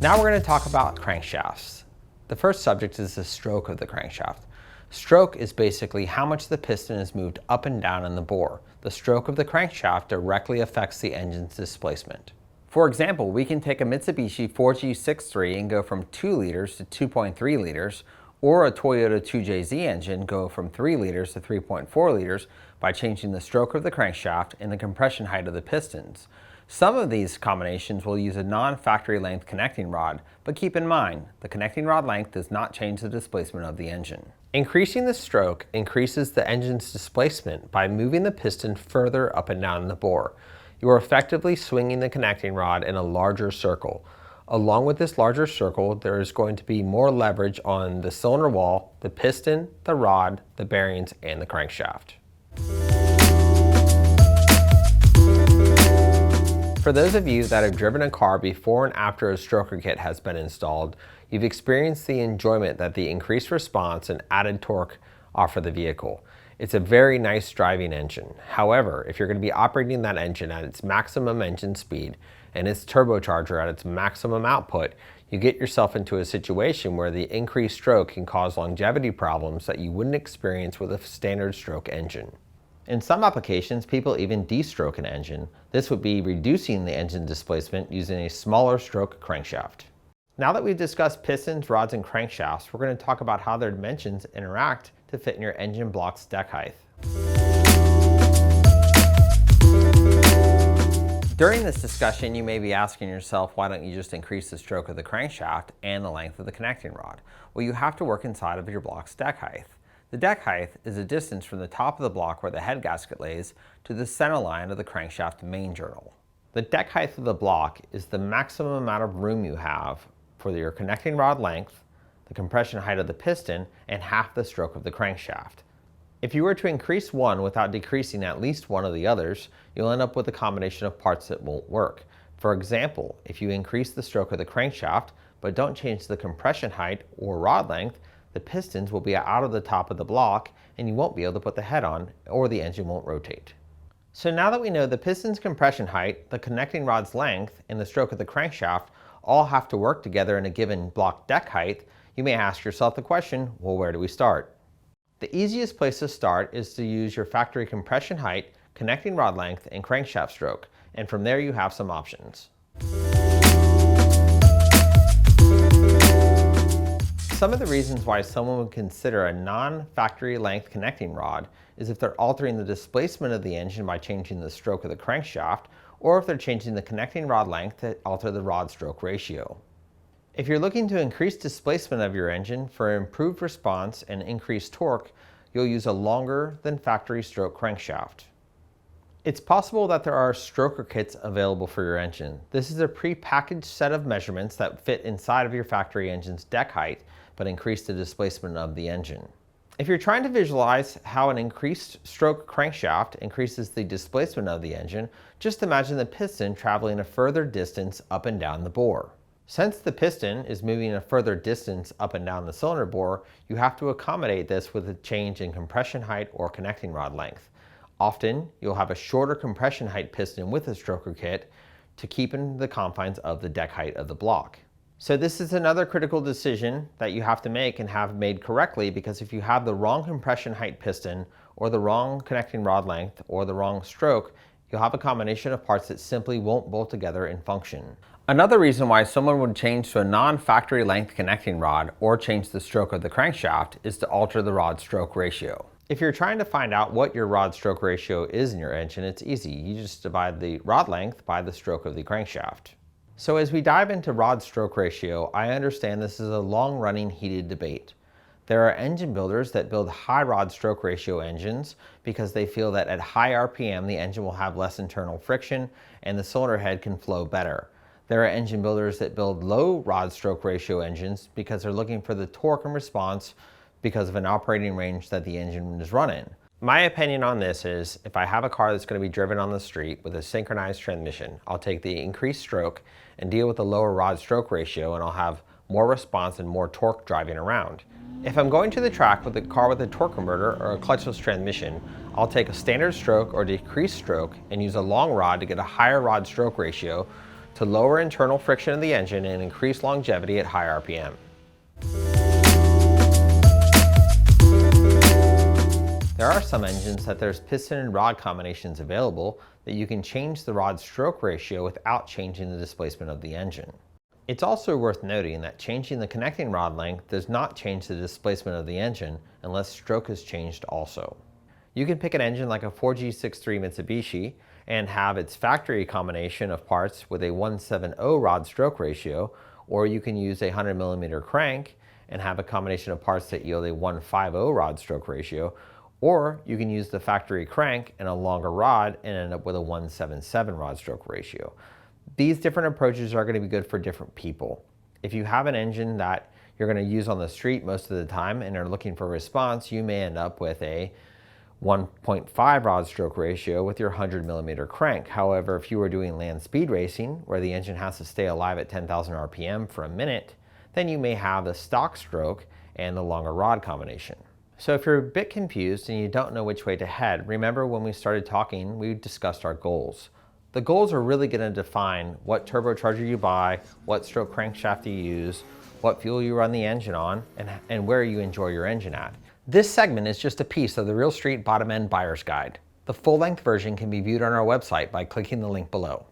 Now we're going to talk about crankshafts. The first subject is the stroke of the crankshaft. Stroke is basically how much the piston is moved up and down in the bore. The stroke of the crankshaft directly affects the engine's displacement. For example, we can take a Mitsubishi 4G63 and go from 2 liters to 2.3 liters, or a Toyota 2JZ engine go from 3 liters to 3.4 liters by changing the stroke of the crankshaft and the compression height of the pistons. Some of these combinations will use a non-factory length connecting rod, but keep in mind, the connecting rod length does not change the displacement of the engine. Increasing the stroke increases the engine's displacement by moving the piston further up and down in the bore. You are effectively swinging the connecting rod in a larger circle. Along with this larger circle, there is going to be more leverage on the cylinder wall, the piston, the rod, the bearings, and the crankshaft. For those of you that have driven a car before and after a stroker kit has been installed, you've experienced the enjoyment that the increased response and added torque offer the vehicle. It's a very nice driving engine. However, if you're going to be operating that engine at its maximum engine speed and its turbocharger at its maximum output, you get yourself into a situation where the increased stroke can cause longevity problems that you wouldn't experience with a standard stroke engine. In some applications, people even de-stroke an engine. This would be reducing the engine displacement using a smaller stroke crankshaft. Now that we've discussed pistons, rods, and crankshafts, we're going to talk about how their dimensions interact to fit in your engine block's deck height. During this discussion, you may be asking yourself, why don't you just increase the stroke of the crankshaft and the length of the connecting rod? Well, you have to work inside of your block's deck height. The deck height is the distance from the top of the block where the head gasket lays to the center line of the crankshaft main journal. The deck height of the block is the maximum amount of room you have for your connecting rod length, the compression height of the piston, and half the stroke of the crankshaft. If you were to increase one without decreasing at least one of the others, you'll end up with a combination of parts that won't work. For example, if you increase the stroke of the crankshaft but don't change the compression height or rod length, the pistons will be out of the top of the block and you won't be able to put the head on, or the engine won't rotate. So now that we know the piston's compression height, the connecting rod's length, and the stroke of the crankshaft all have to work together in a given block deck height, you may ask yourself the question, well, where do we start? The easiest place to start is to use your factory compression height, connecting rod length, and crankshaft stroke, and from there you have some options. Some of the reasons why someone would consider a non-factory length connecting rod is if they're altering the displacement of the engine by changing the stroke of the crankshaft, or if they're changing the connecting rod length to alter the rod-stroke ratio. If you're looking to increase displacement of your engine for improved response and increased torque, you'll use a longer than factory stroke crankshaft. It's possible that there are stroker kits available for your engine. This is a pre-packaged set of measurements that fit inside of your factory engine's deck height, but increase the displacement of the engine. If you're trying to visualize how an increased stroke crankshaft increases the displacement of the engine, just imagine the piston traveling a further distance up and down the bore. Since the piston is moving a further distance up and down the cylinder bore, you have to accommodate this with a change in compression height or connecting rod length. Often, you'll have a shorter compression height piston with a stroker kit to keep in the confines of the deck height of the block. So this is another critical decision that you have to make and have made correctly, because if you have the wrong compression height piston or the wrong connecting rod length or the wrong stroke, you'll have a combination of parts that simply won't bolt together and function. Another reason why someone would change to a non-factory length connecting rod or change the stroke of the crankshaft is to alter the rod-stroke ratio. If you're trying to find out what your rod-stroke ratio is in your engine, it's easy. You just divide the rod length by the stroke of the crankshaft. So as we dive into rod-stroke ratio, I understand this is a long-running heated debate. There are engine builders that build high rod-stroke ratio engines because they feel that at high RPM the engine will have less internal friction and the cylinder head can flow better. There are engine builders that build low rod-stroke ratio engines because they're looking for the torque and response because of an operating range that the engine is running. My opinion on this is, if I have a car that's going to be driven on the street with a synchronized transmission, I'll take the increased stroke and deal with the lower rod-stroke ratio, and I'll have more response and more torque driving around. If I'm going to the track with a car with a torque converter or a clutchless transmission, I'll take a standard stroke or decreased stroke and use a long rod to get a higher rod-stroke ratio to lower internal friction of the engine and increase longevity at high RPM. There are some engines that there's piston and rod combinations available that you can change the rod stroke ratio without changing the displacement of the engine. It's also worth noting that changing the connecting rod length does not change the displacement of the engine unless stroke is changed also. You can pick an engine like a 4G63 Mitsubishi and have its factory combination of parts with a 170 rod stroke ratio, or you can use a 100mm crank and have a combination of parts that yield a 150 rod stroke ratio, or you can use the factory crank and a longer rod and end up with a 177 rod stroke ratio. These different approaches are going to be good for different people. If you have an engine that you're going to use on the street most of the time and are looking for response, you may end up with a 1.5 rod stroke ratio with your 100mm crank. However, if you were doing land speed racing, where the engine has to stay alive at 10,000 RPM for a minute, then you may have the stock stroke and the longer rod combination. So if you're a bit confused and you don't know which way to head, remember when we started talking, we discussed our goals. The goals are really going to define what turbocharger you buy, what stroke crankshaft you use, what fuel you run the engine on, and where you enjoy your engine at. This segment is just a piece of the Real Street Bottom End Buyer's Guide. The full-length version can be viewed on our website by clicking the link below.